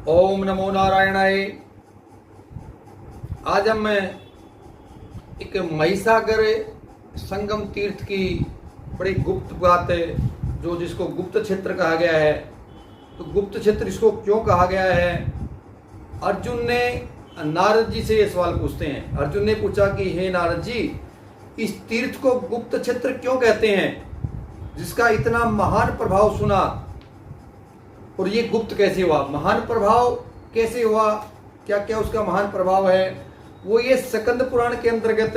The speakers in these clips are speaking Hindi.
ओम नमो नारायणाय। आज हम एक महिसागर संगम तीर्थ की बड़ी गुप्त बात है, जो जिसको गुप्त क्षेत्र कहा गया है। तो गुप्त क्षेत्र इसको क्यों कहा गया है? अर्जुन ने नारद जी से ये सवाल पूछते हैं। अर्जुन ने पूछा कि हे नारद जी, इस तीर्थ को गुप्त क्षेत्र क्यों कहते हैं, जिसका इतना महान प्रभाव सुना, और ये गुप्त कैसे हुआ? महान प्रभाव कैसे हुआ? क्या क्या उसका महान प्रभाव है? वो ये स्कंद पुराण के अंतर्गत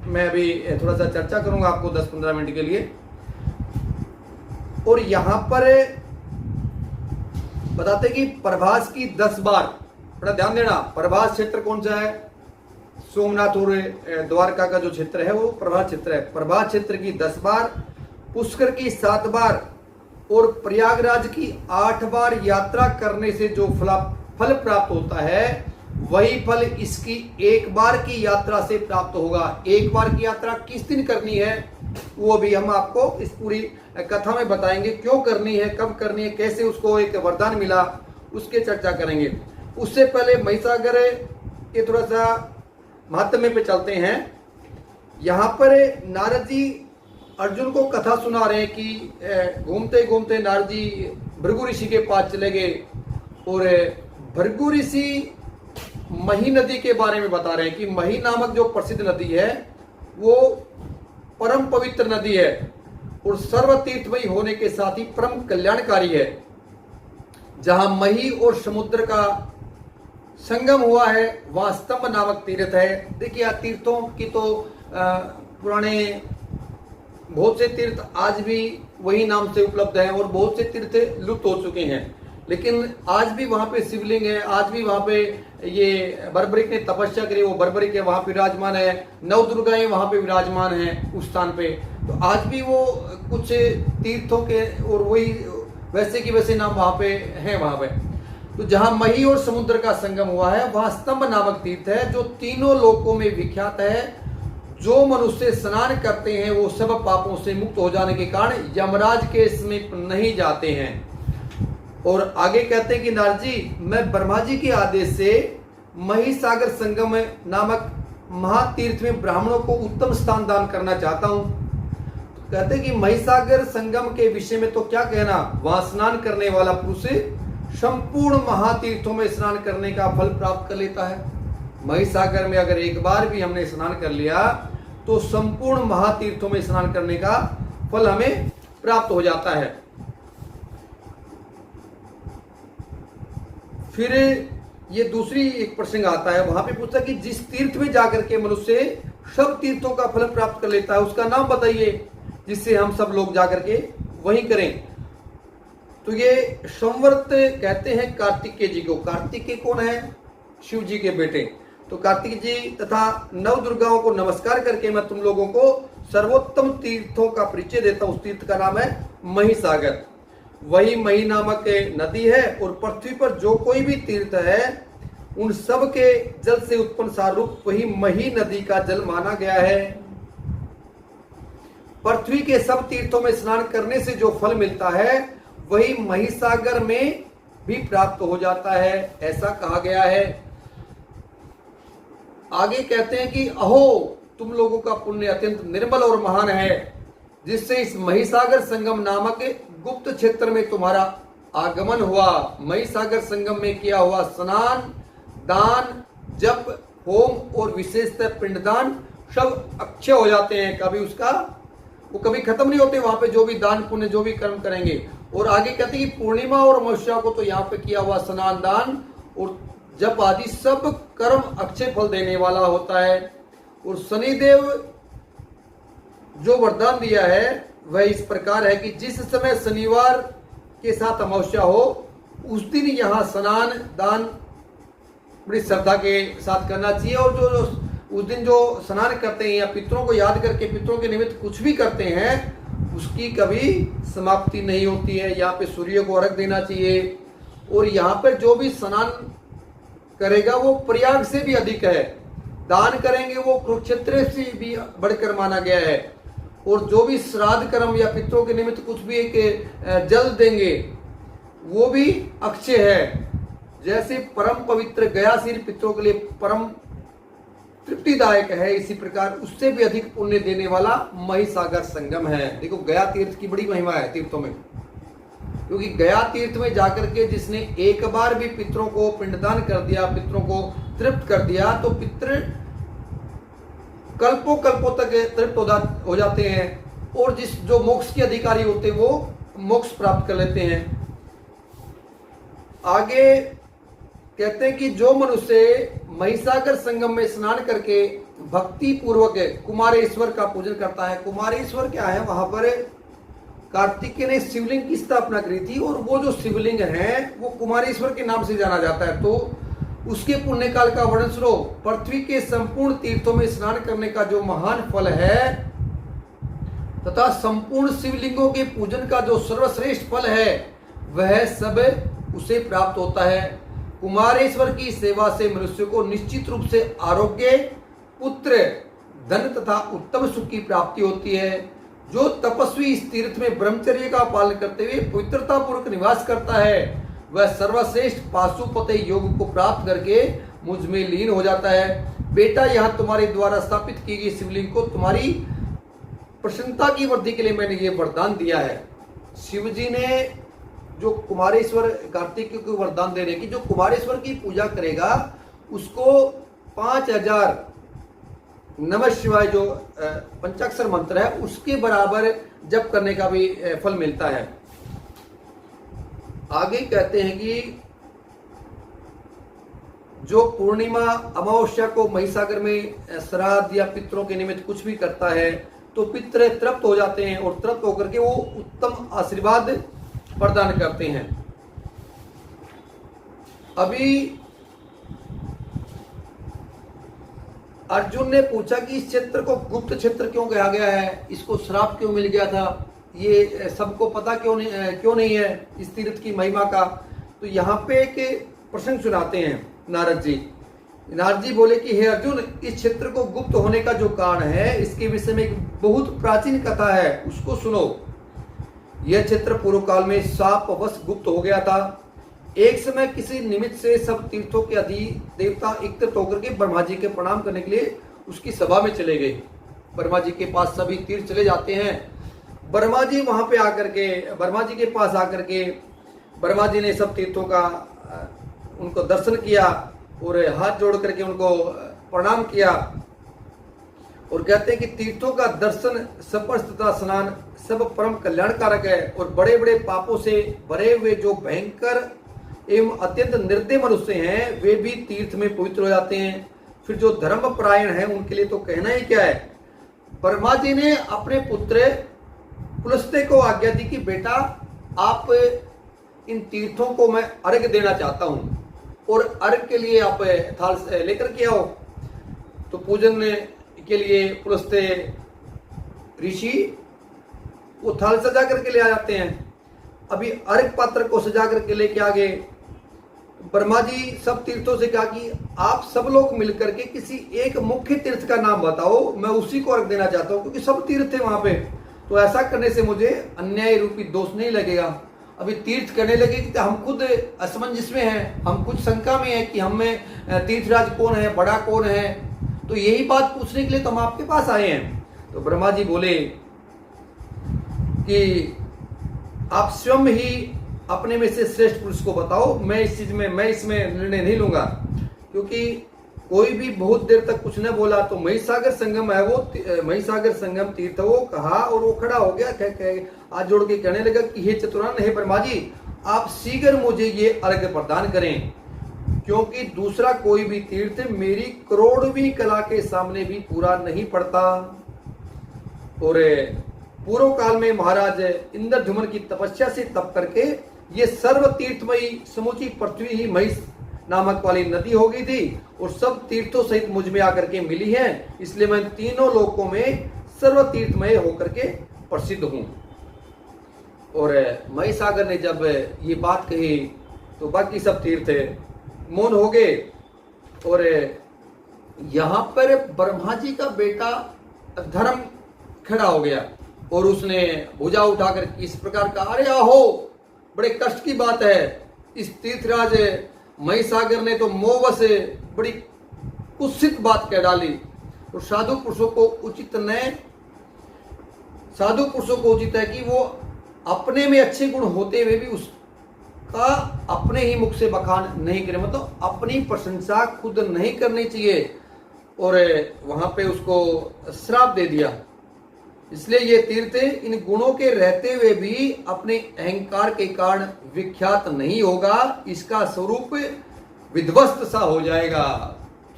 मैं अभी थोड़ा सा चर्चा करूंगा आपको 10-15 मिनट के लिए। और यहां पर बताते कि प्रभास की 10 बार, बड़ा ध्यान देना, प्रभास क्षेत्र कौन सा है? सोमनाथ और द्वारका का जो क्षेत्र है वो प्रभास क्षेत्र है। प्रभास क्षेत्र की 10 बार, पुष्कर की 7 बार और प्रयागराज की 8 बार यात्रा करने से जो फल प्राप्त होता है, वही फल इसकी एक बार की यात्रा से प्राप्त होगा। एक बार की यात्रा किस दिन करनी है, वो भी हम आपको इस पूरी कथा में बताएंगे। क्यों करनी है, कब करनी है, कैसे उसको एक वरदान मिला, उसके चर्चा करेंगे। उससे पहले महिसागर के थोड़ा सा महात्म्य पे चलते हैं। यहाँ पर नारद जी अर्जुन को कथा सुना रहे हैं कि घूमते घूमते नारद जी भृगु ऋषि के पास चले गए और भृगु ऋषि मही नदी के बारे में बता रहे हैं कि मही नामक जो प्रसिद्ध नदी है वो परम पवित्र नदी है और सर्व तीर्थमयी होने के साथ ही परम कल्याणकारी है। जहां मही और समुद्र का संगम हुआ है वहां स्तंभ नामक तीर्थ है। देखिए, तीर्थों की तो पुराने बहुत से तीर्थ आज भी वही नाम से उपलब्ध हैं और बहुत से तीर्थ लुप्त हो चुके हैं, लेकिन आज भी वहां पे शिवलिंग है। आज भी वहां पे ये बर्बरिक ने तपस्या करी, वो बर्बरिक है वहां पे विराजमान है। नवदुर्गाएं वहां पे विराजमान है उस स्थान पे। तो आज भी वो कुछ तीर्थों के और वही वैसे की वैसे नाम वहां पे है। वहां पे तो जहां मही और समुद्र का संगम हुआ है वहां स्तंभ नामक तीर्थ है, जो तीनों लोकों में विख्यात है। जो मनुष्य स्नान करते हैं वो सब पापों से मुक्त हो जाने के कारण यमराज के समीप नहीं जाते हैं। और आगे कहते हैं कि नारद जी, मैं ब्रह्मा जी के आदेश से महिसागर संगम नामक महातीर्थ में ब्राह्मणों को उत्तम स्थान दान करना चाहता हूं। तो कहते हैं कि महिसागर संगम के विषय में तो क्या कहना, वहां स्नान करने वाला पुरुष संपूर्ण महातीर्थों में स्नान करने का फल प्राप्त कर लेता है। महिसागर में अगर एक बार भी हमने स्नान कर लिया तो संपूर्ण महातीर्थों में स्नान करने का फल हमें प्राप्त हो जाता है। फिर ये दूसरी एक प्रसंग आता है, वहां पे पूछता है कि जिस तीर्थ में जाकर के मनुष्य सब तीर्थों का फल प्राप्त कर लेता है उसका नाम बताइए, जिससे हम सब लोग जाकर के वही करें। तो ये संवर्त कहते हैं कार्तिकेय जी को। कार्तिकेय कौन है? शिव जी के बेटे। तो कार्तिक जी तथा नव दुर्गाओं को नमस्कार करके मैं तुम लोगों को सर्वोत्तम तीर्थों का परिचय देता हूं। उस तीर्थ का नाम है महिसागर। वही मही नामक नदी है और पृथ्वी पर जो कोई भी तीर्थ है उन सब के जल से उत्पन्न सारूप वही मही नदी का जल माना गया है। पृथ्वी के सब तीर्थों में स्नान करने से जो फल मिलता है वही महिसागर में भी प्राप्त हो जाता है, ऐसा कहा गया है। आगे कहते हैं कि अहो, तुम लोगों का पुण्य अत्यंत निर्मल और महान है, जिससे इस महिसागर संगम नामक गुप्त क्षेत्र में तुम्हारा आगमन हुआ। महिसागर संगम में किया हुआ स्नान, दान, जप, होम और विशेषतः पिंडदान सब अक्षय हो जाते हैं। कभी उसका वो कभी खत्म नहीं होते। वहां पे जो भी दान पुण्य जो भी कर्म करेंगे। और आगे कहते हैं कि पूर्णिमा और अमावस्या को तो यहाँ पे किया हुआ स्नान, दान और जप आदि सब कर्म अक्षय फल देने वाला होता है। और शनिदेव जो वरदान दिया है वह इस प्रकार है कि जिस समय शनिवार के साथ अमावस्या हो उस दिन यहाँ स्नान दान बड़ी श्रद्धा के साथ करना चाहिए। और जो उस दिन जो स्नान करते हैं या पितरों को याद करके पितरों के निमित्त कुछ भी करते हैं उसकी कभी समाप्ति नहीं होती है। यहाँ पे सूर्य को अर्घ देना चाहिए। और यहाँ पर जो भी स्नान करेगा वो प्रयाग से भी अधिक है, दान करेंगे वो कुरुक्षेत्र से भी बढ़कर माना गया है। और जो भी श्राद्ध कर्म या पितरों के निमित्त कुछ भी एक जल देंगे वो भी अक्षय है। जैसे परम पवित्र गयासीन पितरों के लिए परम तृप्तिदायक है, इसी प्रकार उससे भी अधिक पुण्य देने वाला महिसागर संगम है। देखो गया तीर्थ की बड़ी महिमा है तीर्थों में, क्योंकि गया तीर्थ में जाकर के जिसने एक बार भी पितरों को पिंडदान कर दिया, पितरों को तृप्त कर दिया, तो पितृ कल्पों कल्पों तक तृप्त हो जाते हैं, और जो मोक्ष के अधिकारी होते हैं वो मोक्ष प्राप्त कर लेते हैं। आगे कहते हैं कि जो मनुष्य महिसागर संगम में स्नान करके भक्ति पूर्वक कुमारेश्वर का पूजन करता है। कुमारेश्वर क्या है? वहां पर कार्तिकेय ने शिवलिंग की स्थापना करी थी, और वो जो शिवलिंग है वो कुमारेश्वर के नाम से जाना जाता है। तो उसके पुण्य काल का वर्णन सुनो। पृथ्वी के संपूर्ण तीर्थों में स्नान करने का जो महान फल है तथा संपूर्ण शिवलिंगों के पूजन का जो सर्वश्रेष्ठ फल है वह सब उसे प्राप्त होता है। कुमारेश्वर की सेवा से मनुष्य को निश्चित रूप से आरोग्य, पुत्र, धन तथा उत्तम सुख की प्राप्ति होती है। जो तपस्वी इस तीर्थ में ब्रह्मचर्य का पालन करते हुए पवित्रता पूर्वक निवास करता है वह सर्वश्रेष्ठ पाशुपते योग को प्राप्त करके मुझ में लीन हो जाता है। बेटा, यहाँ तुम्हारे द्वारा स्थापित की गई शिवलिंग को तुम्हारी प्रसन्नता की वृद्धि के लिए मैंने ये वरदान दिया है। शिव जी ने जो कुमारेश्वर कार्तिक को वरदान दे रहे कि जो कुमारेश्वर की पूजा करेगा उसको 5000 नमः शिवाय जो पंचाक्षर मंत्र है उसके बराबर जप करने का भी फल मिलता है। आगे कहते हैं कि जो पूर्णिमा अमावस्या को महिसागर में श्राद्ध या पितरों के निमित्त कुछ भी करता है तो पितर तृप्त हो जाते हैं, और तृप्त होकर के वो उत्तम आशीर्वाद प्रदान करते हैं। अभी अर्जुन ने पूछा कि इस क्षेत्र को गुप्त क्षेत्र क्यों कहा गया है, इसको श्राप क्यों मिल गया था, ये सबको पता क्यों नहीं है इस तीर्थ की महिमा का। तो यहाँ पे एक प्रसंग सुनाते हैं नारद जी। नारद जी बोले कि हे अर्जुन, इस क्षेत्र को गुप्त होने का जो कारण है इसके विषय में एक बहुत प्राचीन कथा है, उसको सुनो। यह क्षेत्र पूर्व काल में शापवश गुप्त हो गया था। एक समय किसी निमित्त से सब तीर्थों के अधिदेवता एकत्रित होकर के ब्रह्मा जी के प्रणाम करने के लिए उसकी सभा में चले गए। ब्रह्मा जी के पास सभी तीर्थ चले जाते हैं। ब्रह्मा जी वहां पे आकर के ब्रह्मा जी के पास आकर के ब्रह्मा जी ने सब तीर्थों का उनको दर्शन किया और हाथ जोड़ करके उनको प्रणाम किया, और कहते हैं कि तीर्थों का दर्शन, स्पर्श तथा स्नान सब परम कल्याणकारक है, और बड़े बड़े पापों से भरे हुए जो भयंकर एवं अत्यंत निर्दय मनुष्य हैं वे भी तीर्थ में पवित्र हो जाते हैं। फिर जो धर्म परायण है उनके लिए तो कहना ही क्या है। ब्रह्मा जी ने अपने पुत्र पुलस्त्य को आज्ञा दी कि बेटा, आप इन तीर्थों को मैं अर्घ देना चाहता हूं, और अर्घ के लिए आप थाल लेकर के आओ। तो पूजन के लिए पुलस्त्य ऋषि वो थाल सजा करके ले आ जाते हैं। अभी अर्घ पात्र को सजा करके लेके आ गए। ब्रह्मा जी सब तीर्थों से कहा कि आप सब लोग मिलकर के किसी एक मुख्य तीर्थ का नाम बताओ, मैं उसी को अर्घ देना चाहता हूं, क्योंकि सब तीर्थ थे वहां पे। तो ऐसा करने से मुझे अन्याय रूपी दोष नहीं लगेगा। अभी तीर्थ करने लगे कि हम खुद असमंजस में हैं, हम कुछ शंका में हैं कि हम में तीर्थराज कौन है, बड़ा कौन है। तो यही बात पूछने के लिए तो हम आपके पास आए हैं। तो ब्रह्मा जी बोले कि आप स्वयं ही अपने में से श्रेष्ठ पुरुष को बताओ, मैं इसमें निर्णय नहीं लूंगा। क्योंकि कोई भी बहुत देर तक कुछ न बोला तो महिसागर संगम है वो महिसागर संगम तीर्थ वो कहा, और वो खड़ा हो गया, हाथ जोड़ के कहने लगा कि हे चतुरान, हे ब्रह्मा जी, आप शीघ्र मुझे ये अर्घ्य प्रदान करें, क्योंकि दूसरा कोई भी तीर्थ मेरी करोड़वीं कला के सामने भी पूरा नहीं पड़ता। और पूर्व काल में महाराज इंद्रधुमन की तपस्या से तप करके ये सर्व तीर्थमयी समूची पृथ्वी ही महिष नामक वाली नदी हो गई थी, और सब तीर्थों सहित मुझ में आकर के मिली है। इसलिए मैं तीनों लोकों में सर्व तीर्थमय होकर के प्रसिद्ध हूं। और महिसागर ने जब ये बात कही तो बाकी सब तीर्थ मौन हो गए, और यहां पर ब्रह्मा जी का बेटा धर्म खड़ा हो गया, और उसने भुजा उठाकर इस प्रकार कहा, अरे आहो, बड़े कष्ट की बात है, इस तीर्थराज महिसागर ने तो मोह से बड़ी कुत्सित बात कह डाली। तो साधु पुरुषों को उचित है कि वो अपने में अच्छे गुण होते हुए भी उसका अपने ही मुख से बखान नहीं करे, मतलब अपनी प्रशंसा खुद नहीं करनी चाहिए। और वहां पे उसको श्राप दे दिया। इसलिए ये तीर्थ इन गुणों के रहते हुए भी अपने अहंकार के कारण विख्यात नहीं होगा, इसका स्वरूप विध्वस्त सा हो जाएगा।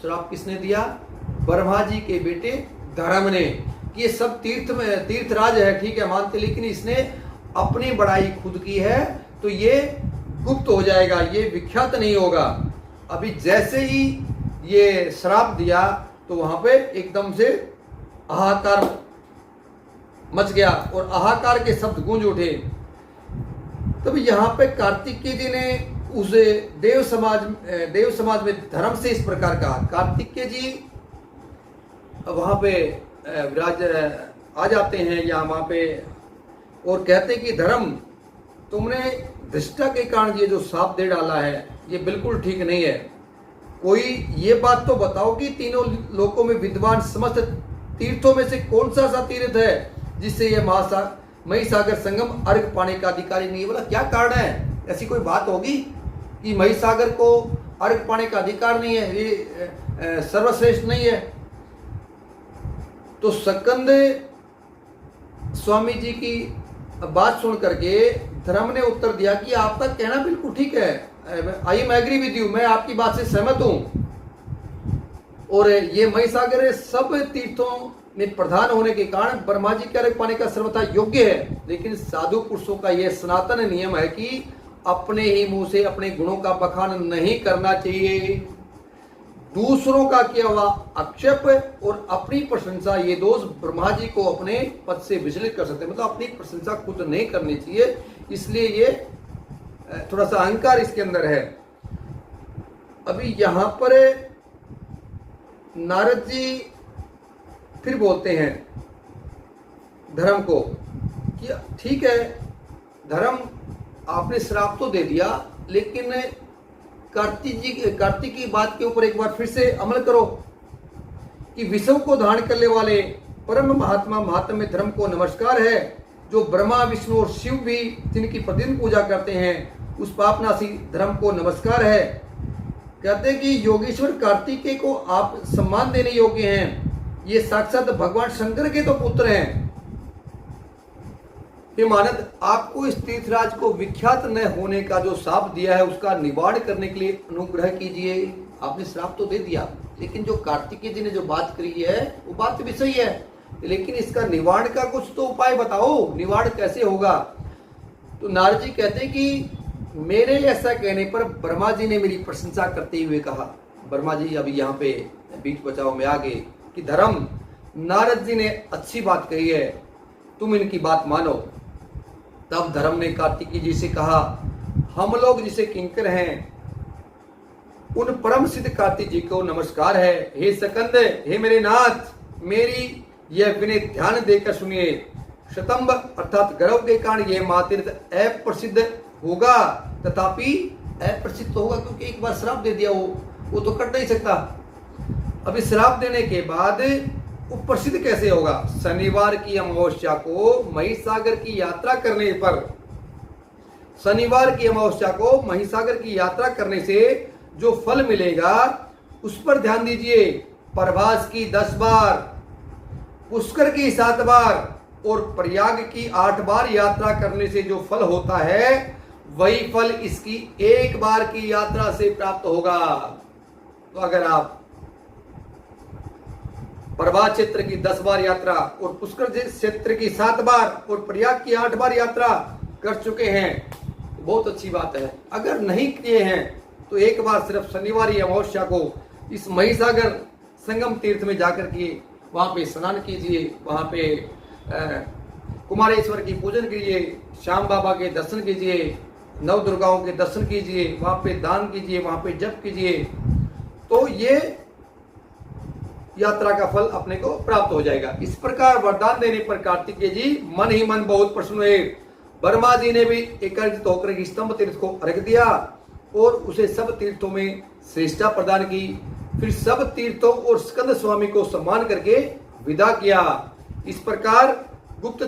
श्राप किसने दिया? ब्रह्मा जी के बेटे धर्म ने। ये सब तीर्थराज है, ठीक है मानते, लेकिन इसने अपनी बड़ाई खुद की है तो ये गुप्त हो जाएगा, ये विख्यात नहीं होगा। अभी जैसे ही ये श्राप दिया तो वहां पे एकदम से हाहाकार मच गया और हाहाकार के शब्द गूंज उठे। तब यहाँ पे कार्तिकेय जी ने उस देव समाज में धर्म से इस प्रकार कहा। कार्तिकेय जी वहां पे विराज आ जाते हैं या वहां पे और कहते कि धर्म, तुमने धृष्टा के कारण ये जो शाप दे डाला है ये बिल्कुल ठीक नहीं है। कोई ये बात तो बताओ कि तीनों लोकों में विद्वान समस्त तीर्थों में से कौन सा ऐसा तीर्थ है जिससे ये महिसागर संगम अर्घ पाने का अधिकारी नहीं है? बोला क्या कारण है? ऐसी कोई बात होगी कि महिसागर को अर्घ पाने का अधिकार नहीं है, ये सर्वश्रेष्ठ नहीं है? तो सकंद स्वामी जी की बात सुन करके धर्म ने उत्तर दिया कि आपका कहना बिल्कुल ठीक है, I am agree with you, मैं आपकी बात से सहमत हूं। और ये महिसागर सब तीर्थों में प्रधान होने के कारण ब्रह्मा जी के अर्घ पाने का सर्वथा योग्य है। लेकिन साधु पुरुषों का यह सनातन नियम है कि अपने ही मुंह से अपने गुणों का बखान नहीं करना चाहिए। दूसरों का किया हुआ आक्षेप और अपनी प्रशंसा, ये दोष ब्रह्मा जी को अपने पद से विचलित कर सकते हैं, मतलब अपनी प्रशंसा खुद नहीं करनी चाहिए। इसलिए ये थोड़ा सा अहंकार इसके अंदर है। अभी यहां पर नारद जी फिर बोलते हैं धर्म को कि ठीक है धर्म, आपने श्राप तो दे दिया, लेकिन कार्तिक की बात के ऊपर एक बार फिर से अमल करो कि विश्व को धारण करने वाले परम महात्मा महात्म्य धर्म को नमस्कार है। जो ब्रह्मा विष्णु और शिव भी जिनकी प्रतिदिन पूजा करते हैं, उस पापनाशी धर्म को नमस्कार है। कहते हैं कि योगेश्वर कार्तिकेय को आप सम्मान देने योग्य हैं, ये साक्षात भगवान शंकर के तो पुत्र हैं। हे मानद, आपको इस तीर्थराज को विख्यात न होने का जो श्राप दिया है उसका निवारण करने के लिए अनुग्रह कीजिए। आपने श्राप तो दे दिया, लेकिन जो कार्तिकेय जी ने जो बात करी है वो बात भी सही है, लेकिन इसका निवारण का कुछ तो उपाय बताओ, निवारण कैसे होगा? तो नारद जी कहते हैं कि मेरे ऐसा कहने पर ब्रह्मा जी ने मेरी प्रशंसा करते हुए कहा। ब्रह्मा जी अभी यहाँ पे बीच बचाव में आ गए कि धर्म, नारद जी ने अच्छी बात कही है, तुम इनकी बात मानो। तब धर्म ने कार्तिकेय जी से कहा, हम लोग जिसे किंकर हैं उन परम सिद्ध कार्तिक जी को नमस्कार है। हे सकंद, हे मेरे नाथ, मेरी यह विनय ध्यान देकर सुनिए। शतंब अर्थात गर्व के कारण यह महातीर्थ अप्रसिद्ध होगा, तथापि अप्रसिद्ध होगा क्योंकि एक बार श्राप दे दिया, वो तो कट नहीं सकता। अभी श्राप देने के बाद वो प्रसिद्ध कैसे होगा? शनिवार की अमावस्या को महिसागर की यात्रा करने पर, शनिवार की अमावस्या को महिसागर की यात्रा करने से जो फल मिलेगा उस पर ध्यान दीजिए। प्रभास की 10 बार, पुष्कर की 7 बार और प्रयाग की 8 बार यात्रा करने से जो फल होता है वही फल इसकी एक बार की यात्रा से प्राप्त होगा। तो अगर आप प्रभास क्षेत्र की 10 बार यात्रा और पुष्कर क्षेत्र की 7 बार और प्रयाग की 8 बार यात्रा कर चुके हैं तो बहुत अच्छी बात है। अगर नहीं किए हैं तो एक बार सिर्फ शनिवार या अमावस्या को इस महिसागर संगम तीर्थ में जाकर के वहां पे स्नान कीजिए, वहां पे कुमारेश्वर की पूजन कीजिए, श्याम बाबा के दर्शन कीजिए, नव दुर्गाओं के दर्शन कीजिए, वहां पे दान कीजिए, वहां पे जप कीजिए, तो ये यात्रा का फल अपने को प्राप्त हो जाएगा। इस प्रकार वरदान देने पर कार्तिकेय जी मन ही मन बहुत प्रसन्न हुए। वर्मा जी ने भी एकत्रित होकर स्तंभ तीर्थ को अर्घ दिया और उसे सब तीर्थों में श्रेष्ठता प्रदान की। फिर सब तीर्थों और स्कंद स्वामी को सम्मान करके विदा किया। इस प्रकार गुप्त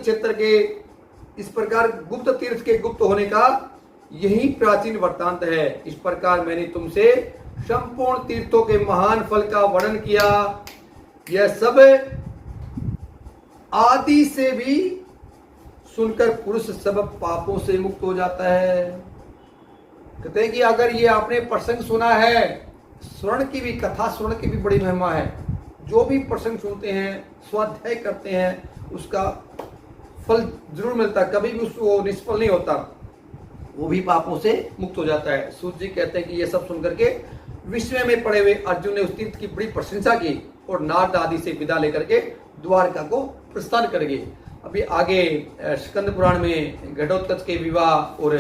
तीर्थ के गुप्त होने का यही प्राचीन वृत्तांत है। इस प्रकार मैंने तुमसे संपूर्ण तीर्थों के महान फल का वर्णन किया। यह सब आदि से भी सुनकर पुरुष सब पापों से मुक्त हो जाता है। कहते हैं कि अगर ये आपने प्रसंग सुना है, स्वर्ण की भी कथा, स्वर्ण की भी बड़ी महिमा है। जो भी प्रसंग सुनते हैं, स्वाध्याय करते हैं, उसका फल जरूर मिलता है, कभी भी उसको निष्फल नहीं होता, वो भी पापों से मुक्त हो जाता है। सूत जी कहते हैं कि ये सब सुनकर के विस्मय में पड़े हुए अर्जुन ने उस तीर्थ की बड़ी प्रशंसा की और नारद आदि से विदा लेकर के द्वारका को प्रस्थान कर गए। अभी आगे स्कंद पुराण में घटोत्कच के विवाह और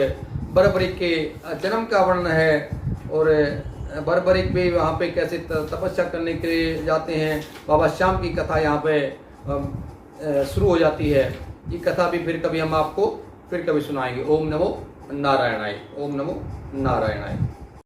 बर्बरीक के जन्म का वर्णन है, और बर्बरीक भी वहाँ पे कैसे तपस्या करने के लिए जाते हैं। बाबा श्याम की कथा यहाँ पे शुरू हो जाती है। ये कथा भी फिर कभी हम आपको फिर कभी सुनाएंगे। ओम नमो नारायणाय। ओम नमो नारायणाय।